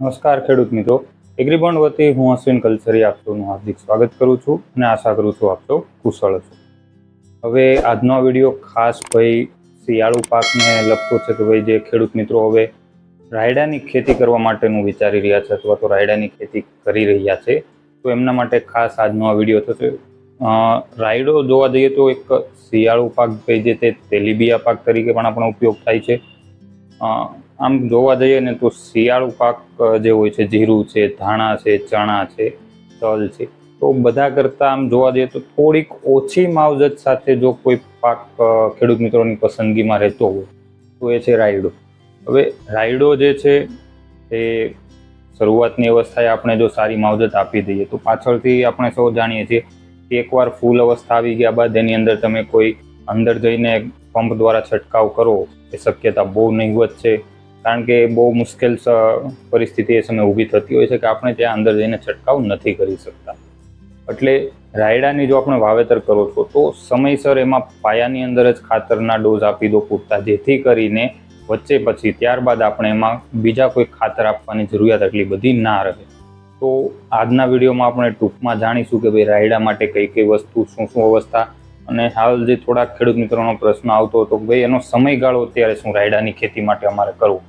નમસ્કાર ખેડૂત મિત્રો, એગ્રીબોન્ડ વતી હું અશ્વિન કલસરી આપ સૌનું હાર્દિક સ્વાગત કરું છું અને આશા કરું છું આપ સૌ કુશળ છો. હવે આજનો વિડીયો ખાસ ભાઈ શિયાળુ પાકને લગતો છે કે ભાઈ જે ખેડૂત મિત્રો હવે રાયડાની ખેતી કરવા માટેનું વિચારી રહ્યા છે અથવા તો રાયડાની ખેતી કરી રહ્યા છે તો એમના માટે ખાસ આજનો આ વિડીયો થશે. રાયડો જોવા જઈએ તો એક શિયાળુ પાક ભાઈ જે તે તેલીબિયા પાક તરીકે પણ આપણો ઉપયોગ થાય છે. આમ જોવા જઈએ ને તો શિયાળુ પાક જે હોય છે, જીરું છે, ધાણા છે, ચણા છે, તલ છે, તો બધા કરતાં આમ જોવા જઈએ તો થોડીક ઓછી માવજત સાથે જો કોઈ પાક ખેડૂત મિત્રોની પસંદગીમાં રહેતો હોય તો એ છે રાયડો. હવે રાયડો જે છે એ શરૂઆતની અવસ્થાએ આપણે જો સારી માવજત આપી દઈએ તો પાછળથી આપણે સૌ જાણીએ છીએ કે એકવાર ફૂલ અવસ્થા આવી ગયા બાદ એની અંદર તમે કોઈ અંદર જઈને પંપ દ્વારા છંટકાવ કરો એ શક્યતા બહુ નહીવત છે, કારણ કે બહુ મુશ્કેલ પરિસ્થિતિ એ સમયે ઊભી થતી હોય છે કે આપણે ત્યાં અંદર જઈને છંટકાવ નથી કરી શકતા. એટલે રાયડાની જો આપણે વાવેતર કરો છો તો સમયસર એમાં પાયાની અંદર જ ખાતરના ડોઝ આપી દો પૂરતા, જેથી કરીને વચ્ચે પછી ત્યારબાદ આપણે એમાં બીજા કોઈ ખાતર આપવાની જરૂરિયાત એટલી બધી ના રહે. તો આજના વિડીયોમાં આપણે ટૂંકમાં જાણીશું કે ભાઈ રાયડા માટે કઈ કઈ વસ્તુ, શું શું અવસ્થા, અને હાલ જે થોડાક ખેડૂત મિત્રોનો પ્રશ્ન આવતો હતો ભાઈ એનો સમયગાળો અત્યારે શું રાયડાની ખેતી માટે અમારે કરવું,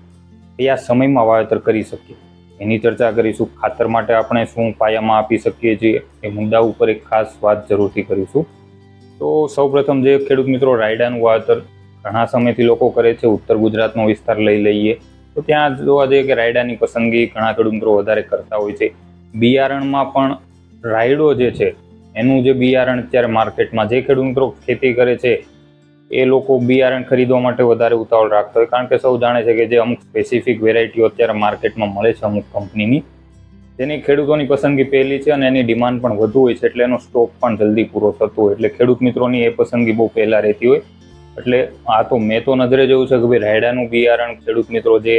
એ આ સમયમાં વાવેતર કરી શકીએ એની ચર્ચા કરીશું. ખાતર માટે આપણે શું પાયામાં આપી શકીએ છીએ એ મુદ્દા ઉપર એક ખાસ વાત જરૂરથી કરીશું. તો સૌપ્રથમ જે ખેડૂત મિત્રો રાયડાનું વાવેતર ઘણા સમયથી લોકો કરે છે, ઉત્તર ગુજરાતનો વિસ્તાર લઈ લઈએ તો ત્યાં જોવા જઈએ કે રાયડાની પસંદગી ઘણા ખેડૂત મિત્રો વધારે કરતા હોય છે. બિયારણમાં પણ રાયડો જે છે એનું જે બિયારણ અત્યારે માર્કેટમાં જે ખેડૂત મિત્રો ખેતી કરે છે એ લોકો બિયારણ ખરીદવા માટે વધારે ઉતાવળ રાખતા હોય, કારણ કે સૌ જાણે છે કે જે અમુક સ્પેસિફિક વેરાયટીઓ અત્યારે માર્કેટમાં મળે છે અમુક કંપનીની, જેની ખેડૂતોની પસંદગી પહેલી છે અને એની ડિમાન્ડ પણ વધુ હોય છે, એટલે એનો સ્ટોક પણ જલ્દી પૂરો થતો હોય, એટલે ખેડૂત મિત્રોની એ પસંદગી બહુ પહેલાં રહેતી હોય. એટલે આ તો મેં તો નજરે જોયું છે કે ભાઈ રાયડાનું બિયારણ ખેડૂત મિત્રો જે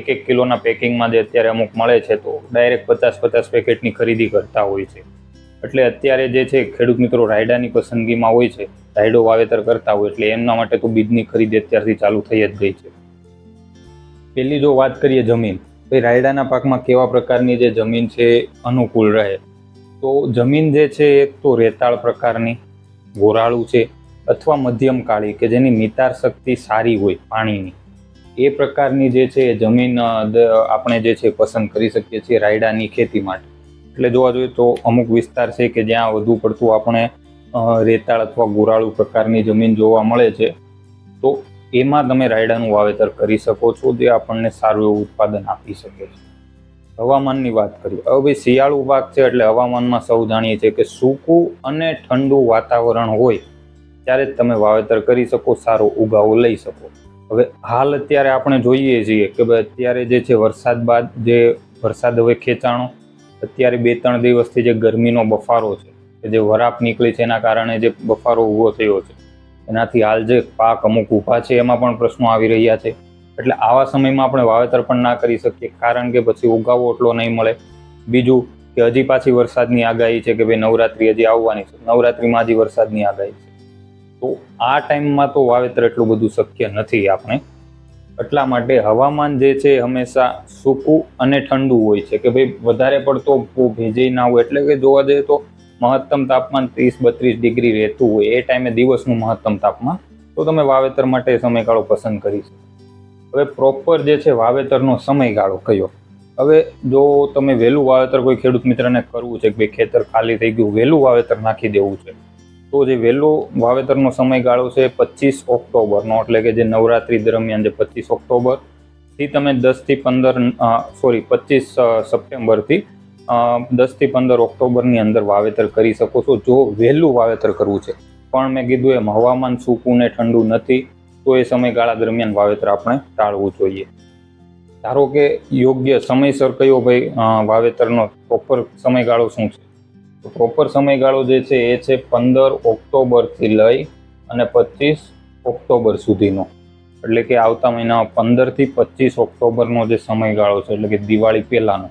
1 કિલોના પેકિંગમાં જે અત્યારે અમુક મળે છે તો ડાયરેક્ટ 50 પેકેટની ખરીદી કરતા હોય છે. એટલે અત્યારે જે છે ખેડૂત મિત્રો રાયડાની પસંદગીમાં હોય છે, રાયડો વાવેતર કરતા હોય, એટલે એમના માટે તો બીજની ખરીદી અત્યારથી ચાલુ થઈ જ ગઈ છે. પહેલી જો વાત કરીએ જમીન, ભાઈ રાયડાના પાકમાં કેવા પ્રકારની જે જમીન છે અનુકૂળ રહે, તો જમીન જે છે એક તો રેતાળ પ્રકારની, ગોરાળું છે અથવા મધ્યમ કાળી કે જેની નિતાર શક્તિ સારી હોય પાણીની, એ પ્રકારની જે છે જમીન આપણે જે છે પસંદ કરી શકીએ છીએ રાયડાની ખેતી માટે. એટલે જોવા જોઈએ તો અમુક વિસ્તાર છે કે જ્યાં વધુ પડતું આપણે રેતાળ અથવા ગોરાળુ પ્રકારની જમીન જોવા મળે છે, તો એમાં તમે રાયડાનું વાવેતર કરી શકો છો, જે આપણને સારું એવું ઉત્પાદન આપી શકે છે. હવામાનની વાત કરીએ, હવે ભાઈ શિયાળુ પાક છે એટલે હવામાનમાં સૌ જાણીએ છીએ કે સૂકું અને ઠંડુ વાતાવરણ હોય ત્યારે જ તમે વાવેતર કરી શકો, સારો ઉગાવો લઈ શકો. હવે હાલ અત્યારે આપણે જોઈએ છીએ કે ભાઈ અત્યારે જે છે વરસાદ બાદ જે વરસાદ હવે ખેંચાણો, અત્યારે 2-3 દિવસથી જે ગરમીનો બફારો છે કે જે વરાપ નીકળી છે એના કારણે જે બફારો ઊભો થયો છે એનાથી હાલ જે પાક અમુક ઊભા છે એમાં પણ પ્રશ્નો આવી રહ્યા છે. એટલે આવા સમયમાં આપણે વાવેતર પણ ના કરી શકીએ, કારણ કે પછી ઉગાવો એટલો નહીં મળે. બીજું કે હજી પાછી વરસાદની આગાહી છે કે ભાઈ નવરાત્રી હજી આવવાની છે, નવરાત્રીમાં હજી વરસાદની આગાહી છે, તો આ ટાઈમમાં તો વાવેતર એટલું બધું શક્ય નથી આપણે. એટલા માટે હવામાન જે છે હંમેશા સૂકું અને ઠંડુ હોય છે કે ભાઈ વધારે પડતો ભેજઈ ના હોય, એટલે કે જોવા જઈએ તો મહત્તમ તાપમાન 30-32 ડિગ્રી રહેતું હોય એ ટાઈમે દિવસનું મહત્તમ તાપમાન, તો તમે વાવેતર માટે સમયગાળો પસંદ કરી શકો. હવે પ્રોપર જે છે વાવેતરનો સમયગાળો કયો, હવે જો તમે વહેલું વાવેતર કોઈ ખેડૂત મિત્રને કરવું છે કે ભાઈ ખેતર ખાલી થઈ ગયું, વહેલું વાવેતર નાખી દેવું છે, તો જે વહેલો વાવેતરનો સમયગાળો છે 25 ઓક્ટોબરનો, એટલે કે જે નવરાત્રી દરમિયાન જે 25 ઓક્ટોબરથી તમે 25 સપ્ટેમ્બરથી 10-15 ઓક્ટોબરની અંદર વાવેતર કરી શકો છો જો વહેલું વાવેતર કરવું છે. પણ મેં કીધું એમ હવામાન સૂકું ને ઠંડુ નથી તો એ સમયગાળા દરમિયાન વાવેતર આપણે ટાળવું જોઈએ. ધારો કે યોગ્ય સમયસર કયો ભાઈ વાવેતરનો પ્રોપર સમયગાળો શું છે, તો પ્રોપર સમયગાળો જે છે એ છે 15 ઓક્ટોબરથી લઈ અને 25 ઓક્ટોબર સુધીનો, એટલે કે આવતા મહિનામાં 15થી 25 ઓક્ટોબરનો જે સમયગાળો છે, એટલે કે દિવાળી પહેલાંનો,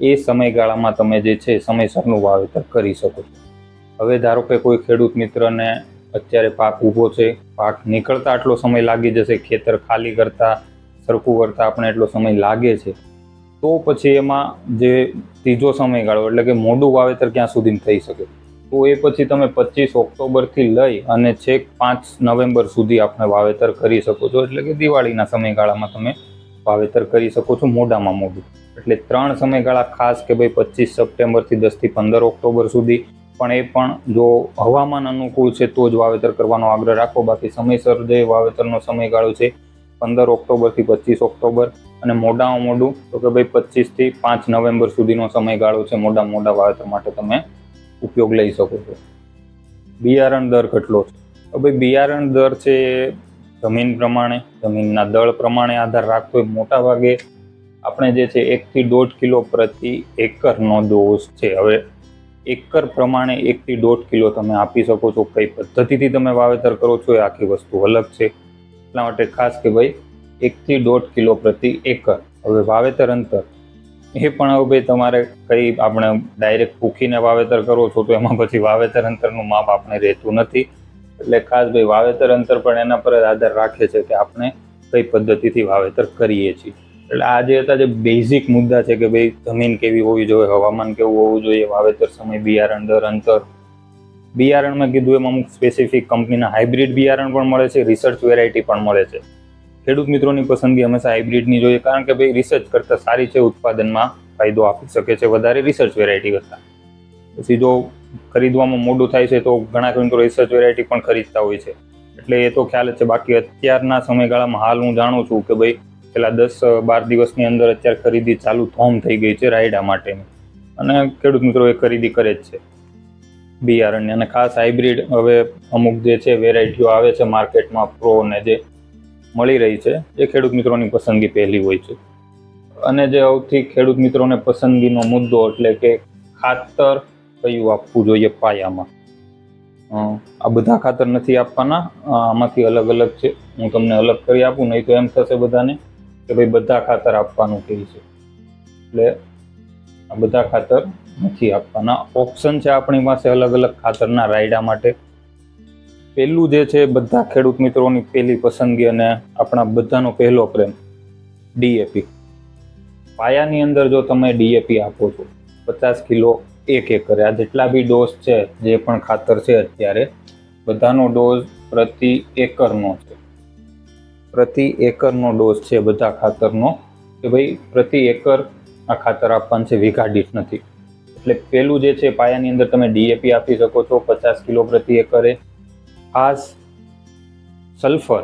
એ સમયગાળામાં તમે જે છે સમયસરનું વાવેતર કરી શકો છો. હવે ધારો કે કોઈ ખેડૂત મિત્રને અત્યારે પાક ઊભો છે, પાક નીકળતા આટલો સમય લાગી જશે, ખેતર ખાલી કરતા સરખું કરતા આપણે એટલો સમય લાગે છે, તો પછી એમાં જે ત્રીજો સમયગાળો એટલે કે મોડું વાવેતર ક્યાં સુધી થઈ શકે, તો એ પછી તમે 25 ઓક્ટોબરથી લઈ અને છેક 5 નવેમ્બર સુધી આપણે વાવેતર કરી શકો છો. એટલે કે દિવાળીના સમયગાળામાં તમે વાવેતર કરી શકો છો મોડામાં મોડું. એટલે 3 સમયગાળા ખાસ કે ભાઈ 25 સપ્ટેમ્બરથી 10 થી 15 ઓક્ટોબર સુધી, પણ એ પણ જો હવામાન અનુકૂળ છે તો જ વાવેતર કરવાનો આગ્રહ રાખો. બાકી સમયસર જે વાવેતરનો સમયગાળો છે 15 ઓક્ટોબરથી 25 ઓક્ટોબર, અને મોડામાં મોડું તો કે ભાઈ 25 થી 5 નવેમ્બર સુધીનો સમયગાળો છે મોડા વાવેતર માટે તમે ઉપયોગ લઈ શકો છો. બિયારણ દર કેટલો છે? તો ભાઈ બિયારણ દર છે એ જમીન પ્રમાણે, જમીનના દળ પ્રમાણે આધાર રાખતો હોય. મોટા ભાગે આપણે જે છે 1 થી 1.5 કિલો પ્રતિ એકરનો ડોઝ છે. હવે એકર પ્રમાણે 1 થી 1.5 કિલો તમે આપી શકો છો. કઈ પદ્ધતિથી તમે વાવેતર કરો છો એ આખી વસ્તુ અલગ છે. એટલા માટે ખાસ કે ભાઈ 1 થી 1.5 કિલો પ્રતિ એકર. હવે વાવેતર અંતર એ પણ હવે ભાઈ તમારે કઈ આપણે ડાયરેક્ટ પૂખીને વાવેતર કરો છો તો એમાં પછી વાવેતર અંતરનું માપ આપણે રહેતું નથી. એટલે ખાસ ભાઈ વાવેતર અંતર પણ એના પર જ આધાર રાખે છે કે આપણે કઈ પદ્ધતિથી વાવેતર કરીએ છીએ. એટલે આ જે હતા જે બેઝિક મુદ્દા છે કે ભાઈ જમીન કેવી હોવી જોઈએ, હવામાન કેવું હોવું જોઈએ, વાવેતર સમય, બિયારણ દર, અંતર. બિયારણમાં કીધું એમ અમુક સ્પેસિફિક કંપનીના હાઇબ્રિડ બિયારણ પણ મળે છે, રિસર્ચ વેરાયટી પણ મળે છે. ખેડૂત મિત્રોની પસંદગી હંમેશા હાઇબ્રિડની જોઈએ, કારણ કે ભાઈ રિસર્ચ કરતાં સારી છે, ઉત્પાદનમાં ફાયદો આપી શકે છે વધારે રિસર્ચ વેરાયટી કરતાં. પછી જો ખરીદવામાં મોડું થાય છે તો ઘણા ખેડૂતો રિસર્ચ વેરાયટી પણ ખરીદતા હોય છે. એટલે એ તો ખ્યાલ જ છે. બાકી અત્યારના સમયગાળામાં હાલ હું જાણું છું કે ભાઈ છેલ્લા 10-12 દિવસની અંદર અત્યારે ખરીદી ચાલુ થોમ થઈ ગઈ છે રાયડા માટેની, અને ખેડૂત મિત્રો એ ખરીદી કરે જ છે બિયારણની. અને ખાસ હાઇબ્રિડ હવે અમુક જે છે વેરાયટીઓ આવે છે માર્કેટમાં, પ્રો ને જે મળી રહી છે, એ ખેડૂત મિત્રોની પસંદગી પહેલી હોય છે. અને જે સૌથી ખેડૂત મિત્રોને પસંદગીનો મુદ્દો એટલે કે ખાતર કયું આપવું જોઈએ પાયામાં. આ બધા ખાતર નથી આપવાના, આમાંથી અલગ અલગ છે. હું તમને અલગ કરી આપું, નહીં તો એમ થશે બધાને કે ભાઈ બધા ખાતર આપવાનું કહે છે. એટલે આ બધા ખાતર નથી આપવાના. ઓપ્શન છે આપણી પાસે અલગ અલગ ખાતરના રાયડા માટે. પહેલું જે છે બધા ખેડૂત મિત્રોની પહેલી પસંદગી અને આપણા બધાનો પહેલો પ્રેમ, ડીએપી. પાયાની અંદર જો તમે ડીએપી આપો છો 50 કિલો 1 એકરે, આ જેટલા બી ડોઝ છે જે પણ ખાતર છે અત્યારે બધાનો ડોઝ પ્રતિ એકરનો છે. પ્રતિ એકરનો ડોઝ છે બધા ખાતરનો, કે ભાઈ પ્રતિ એકર આ ખાતર આપવાનું છે, વીઘા દીઠ નથી. એટલે પહેલું જે છે પાયાની અંદર તમે ડીએપી આપી શકો છો 50 કિલો પ્રતિ એકરે. ખાસ સલ્ફર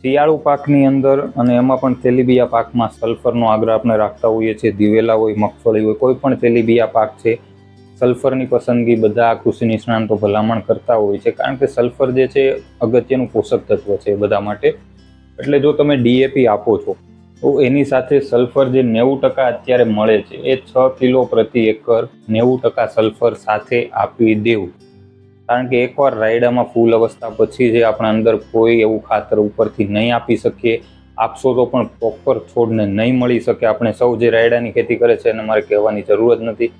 શિયાળુ પાકની અંદર અને એમાં પણ તેલીબિયા પાકમાં સલ્ફરનો આગ્રહ આપણે રાખતા હોઈએ છીએ. દિવેલા હોય, મગફળી હોય, કોઈ પણ તેલીબિયા પાક છે, સલ્ફરની પસંદગી બધા કૃષિ નિષ્ણાતો ભલામણ કરતા હોય છે, કારણ કે સલ્ફર જે છે અગત્યનું પોષક તત્વ છે બધા માટે. એટલે જો તમે ડીએપી આપો છો તો એની સાથે સલ્ફર જે 90% અત્યારે મળે છે એ 6 કિલો પ્રતિ એકર 90% સલ્ફર સાથે આપી દેવું. કારણ કે એકવાર રાયડામાં ફૂલ અવસ્થા પછી જે આપણા અંદર કોઈ એવું ખાતર ઉપરથી નહીં આપી શકીએ, આપશો તો પણ પ્રોપર છોડને નહીં મળી શકે. આપણે સૌ જે રાયડાની ખેતી કરે છે એને મારે કહેવાની જરૂર જ નથી,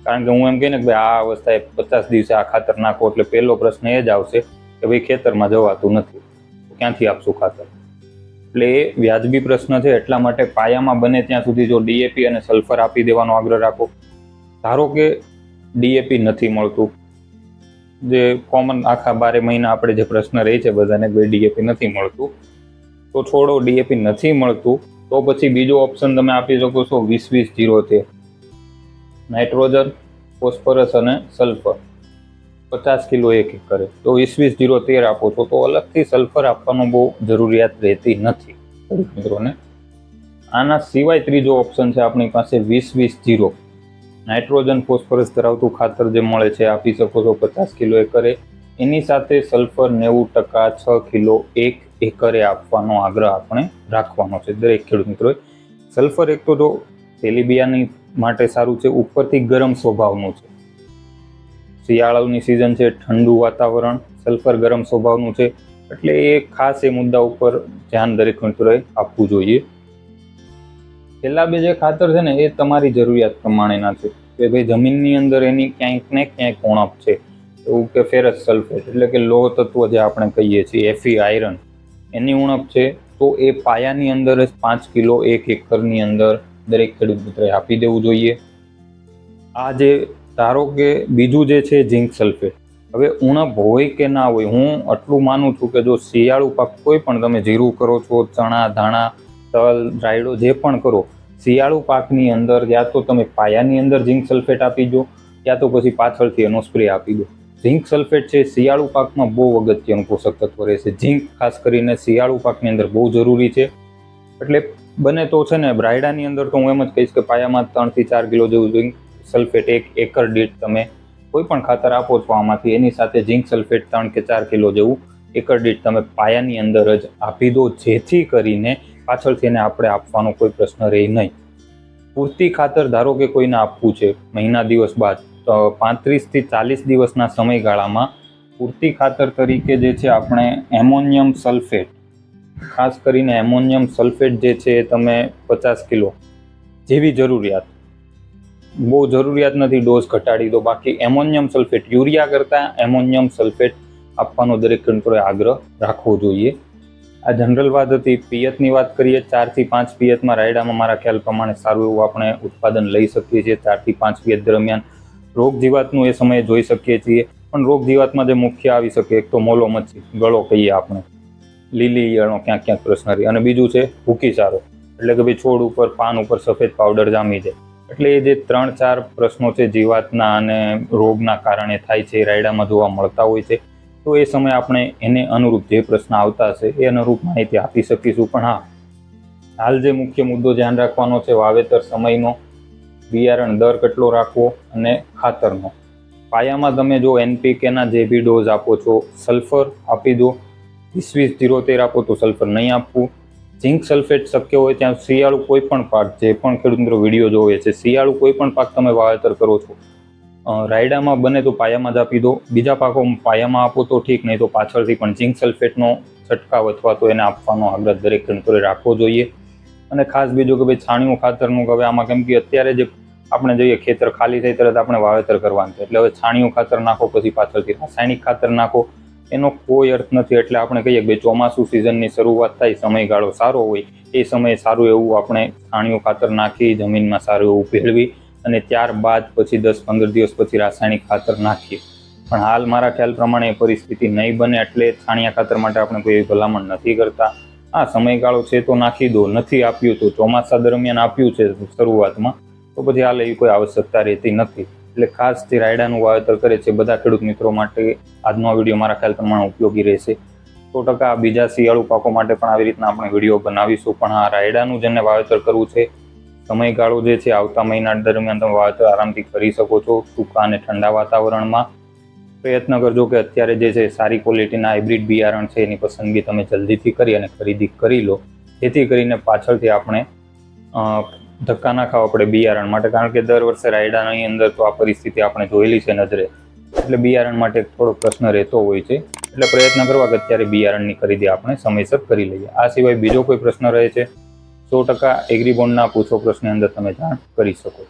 કારણ કે હું એમ કહીને કે ભાઈ આ અવસ્થાએ 50 દિવસે આ ખાતર નાખો એટલે પહેલો પ્રશ્ન એ જ આવશે કે ભાઈ ખેતરમાં જવાતું નથી, ક્યાંથી આપશું ખાતર. એટલે એ વ્યાજબી પ્રશ્ન છે. એટલા માટે પાયામાં બને ત્યાં સુધી જો ડીએપી અને સલ્ફર આપી દેવાનો આગ્રહ રાખો. ધારો કે ડીએપી નથી મળતું, જે કોમન આખા 12 મહિના આપણે જે પ્રશ્ન રહી છે બધાને, ભાઈ ડીએપી નથી મળતું, તો છોડો ડીએપી નથી મળતું તો પછી બીજો ઓપ્શન તમે આપી શકો છો 20-20-0 નાઇટ્રોજન, ફોસ્ફરસ અને સલ્ફર 50 કિલો 1 એકરે. તો 20-20-0 આપો છો તો અલગથી સલ્ફર આપવાનો બહુ જરૂરિયાત રહેતી નથી ખેડૂત મિત્રોને. આના સિવાય ત્રીજો ઓપ્શન છે આપણી પાસે 20-20-0 નાઇટ્રોજન, ફોસ્ફરસ ધરાવતું ખાતર જે મળે છે આપી શકો છો 50 કિલો એકરે. એની સાથે સલ્ફર 90% 6 કિલો 1 એકરે આપવાનો આગ્રહ આપણે રાખવાનો છે દરેક ખેડૂત મિત્રોએ. સલ્ફર એક તો જો તેલીબિયાની માટે સારું છે, ઉપરથી ગરમ સ્વભાવનું છે, શિયાળાની સિઝન છે, ઠંડુ વાતાવરણ, સલ્ફર ગરમ સ્વભાવનું છે, એટલે એ ખાસ એ મુદ્દા ઉપર ધ્યાન દરેક મિત્રોએ આપવું જોઈએ. છેલ્લા બે જે ખાતર છે ને એ તમારી જરૂરિયાત પ્રમાણેના છે, કે ભાઈ જમીનની અંદર એની ક્યાંક ને ક્યાંક ઉણપ છે, એવું કે ફેરસ સલ્ફેટ એટલે કે લોહ તત્વ જે આપણે કહીએ છીએ, એફી આયરન, એની ઉણપ છે, તો એ પાયાની અંદર જ 5 કિલો 1 એકરની અંદર દરેક ખેડૂત મિત્રએ આપી દેવું જોઈએ. આ જે ધારો કે બીજું જે છે ઝીંક સલ્ફેટ, હવે ઉણપ હોય કે ના હોય, હું આટલું માનું છું કે જો શિયાળુ પાક કોઈ પણ તમે જીરું કરો છો, ચણા, ધાણા, તલ, રાયડો જે પણ કરો, શિયાળુ પાકની અંદર યા તો તમે પાયાની અંદર ઝીંક સલ્ફેટ આપી દો યા તો પછી પાછળથી એનો સ્પ્રે આપી દો. ઝીંક સલ્ફેટ છે શિયાળુ પાકમાં બહુ અગત્યનું પોષક તત્વ રહેશે. ઝીંક ખાસ કરીને શિયાળુ પાકની અંદર બહુ જરૂરી છે. એટલે બને તો છે ને રાયડાની અંદર તો હું એમ જ કહીશ કે પાયામાં 3 થી 4 કિલો જેવું ઝીંક સલ્ફેટ 1 એકર દીઠ તમે કોઈ પણ ખાતર આપો છો આમાંથી, એની સાથે ઝીંક સલ્ફેટ 3 કે 4 કિલો જેવું એકર દીઠ તમે પાયાની અંદર જ આપી દો, જેથી કરીને પાછળથી એને આપણે આપવાનો કોઈ પ્રશ્ન રહે નહીં. પૂરતી ખાતર ધારો કે કોઈને આપવું છે મહિના દિવસ બાદ, તો 35 થી 40 દિવસના સમયગાળામાં પૂરતી ખાતર તરીકે જે છે આપણે એમોનિયમ સલ્ફેટ, ખાસ કરીને એમોનિયમ સલ્ફેટ જે છે એ તમે 50 કિલો જેવી જરૂરિયાત, બહુ જરૂરિયાત નથી ડોઝ ઘટાડી દો. બાકી એમોનિયમ સલ્ફેટ, યુરિયા કરતાં એમોનિયમ સલ્ફેટ આપવાનો દરેક ખેડૂતોએ આગ્રહ રાખવો જોઈએ. આ જનરલ વાત હતી. પિયતની વાત કરીએ, 4 થી 5 પિયતમાં રાયડામાં મારા ખ્યાલ પ્રમાણે સારું એવું આપણે ઉત્પાદન લઈ શકીએ છીએ. 4 થી 5 પિયત દરમિયાન રોગ જીવાતનું એ સમયે જોઈ શકીએ છીએ. પણ રોગ જીવાતમાં જે મુખ્ય આવી શકે, એક તો મોલો મચ્છી, ગળો કહીએ આપણે, લીલી ઈયળનો ક્યાંક ક્યાંક પ્રશ્ન રહે, અને બીજું છે ભૂકીસારો, એટલે કે ભાઈ છોડ ઉપર, પાન ઉપર સફેદ પાવડર જામી જાય. એટલે એ જે 3-4 પ્રશ્નો છે જીવાતના અને રોગના કારણે થાય છે, રાયડામાં જોવા મળતા હોય છે. તો એ સમયે આપણે એને અનુરૂપ જે પ્રશ્ન આવતા હશે એ અનુરૂપ માહિતી આપી શકીશું. પણ હા, હાલ જે મુખ્ય મુદ્દો ધ્યાન રાખવાનો છે વાવેતર સમયનો, બિયારણ દર કેટલો રાખવો અને ખાતરનો. પાયામાં તમે જો NPKના જે બી ડોઝ આપો છો, સલ્ફર આપી દો. 20-20-73 આપો તો સલ્ફર નહીં આપવું. ઝીંક સલ્ફેટ શક્ય હોય ત્યાં શિયાળુ કોઈ પણ પાક, જે પણ ખેડૂત મિત્રો વિડીયો જોવે છે, શિયાળુ કોઈ પણ પાક તમે વાવેતર કરો છો, રાયડામાં બને તો પાયામાં જ આપી દો. બીજા પાકો પાયામાં આપો તો ઠીક, નહીં તો પાછળથી પણ ઝીંક સલ્ફેટનો છંટકાવ અથવા તો એને આપવાનો આગ્રહ દરેક ખેડૂતોએ રાખવો જોઈએ. અને ખાસ બીજું કે ભાઈ છાણિયું ખાતરનું, હવે આમાં કેમ કે અત્યારે જે આપણે જોઈએ ખેતર ખાલી થઈ તરત આપણે વાવેતર કરવાનું છે, એટલે હવે છાણિયું ખાતર નાખો પછી પાછળથી રાસાયણિક ખાતર નાખો, એનો કોઈ અર્થ નથી. એટલે આપણે કહીએ કે ભાઈ ચોમાસું સિઝનની શરૂઆત થાય, સમયગાળો સારો હોય, એ સમયે સારું એવું આપણે છાણિયું ખાતર નાખી જમીનમાં સારું એવું ભેળવી અને ત્યારબાદ પછી 10-15 દિવસ પછી રાસાયણિક ખાતર નાખીએ. પણ હાલ મારા ખ્યાલ પ્રમાણે એ પરિસ્થિતિ નહીં બને, એટલે છાણિયા ખાતર માટે આપણે કોઈ ભલામણ નથી કરતા. હા, સમયગાળો છે તો નાખી દો, નથી આપ્યું તો ચોમાસા દરમિયાન આપ્યું છે શરૂઆતમાં તો પછી હાલ એવી કોઈ આવશ્યકતા રહેતી નથી. એટલે ખાસ જે રાયડાનું વાવેતર કરે છે બધા ખેડૂત મિત્રો માટે આજનો વિડીયો મારા ખ્યાલ પ્રમાણે ઉપયોગી રહેશે. 100% બીજા શિયાળુ પાકો માટે પણ આવી રીતના આપણે વિડીયો બનાવીશું. પણ હા, રાયડાનું જેને વાવેતર કરવું છે, સમયગાળો જે છે આવતા મહિના દરમિયાન તમે વાવેતર આરામથી કરી શકો છો સૂકા અને ઠંડા વાતાવરણમાં. પ્રયત્ન કરજો કે અત્યારે જે છે સારી ક્વોલિટીના હાઇબ્રિડ બિયારણ છે એની પસંદગી તમે જલ્દીથી કરી અને ખરીદી કરી લો, જેથી કરીને પાછળથી આપણે ધક્કા ના ખાવા પડે બિયારણ માટે. કારણ કે દર વર્ષે રાયડાની અંદર તો આ પરિસ્થિતિ આપણે જોયેલી છે નજરે, એટલે બિયારણ માટે થોડો પ્રશ્ન રહેતો હોય છે. એટલે પ્રયત્ન કરવા કે અત્યારે બિયારણની ખરીદી આપણે સમયસર કરી લઈએ. આ સિવાય બીજો કોઈ પ્રશ્ન રહે છે 100% એગ્રીબોન્ડના પૂછો પ્રશ્નની અંદર તમે જાણ કરી શકો.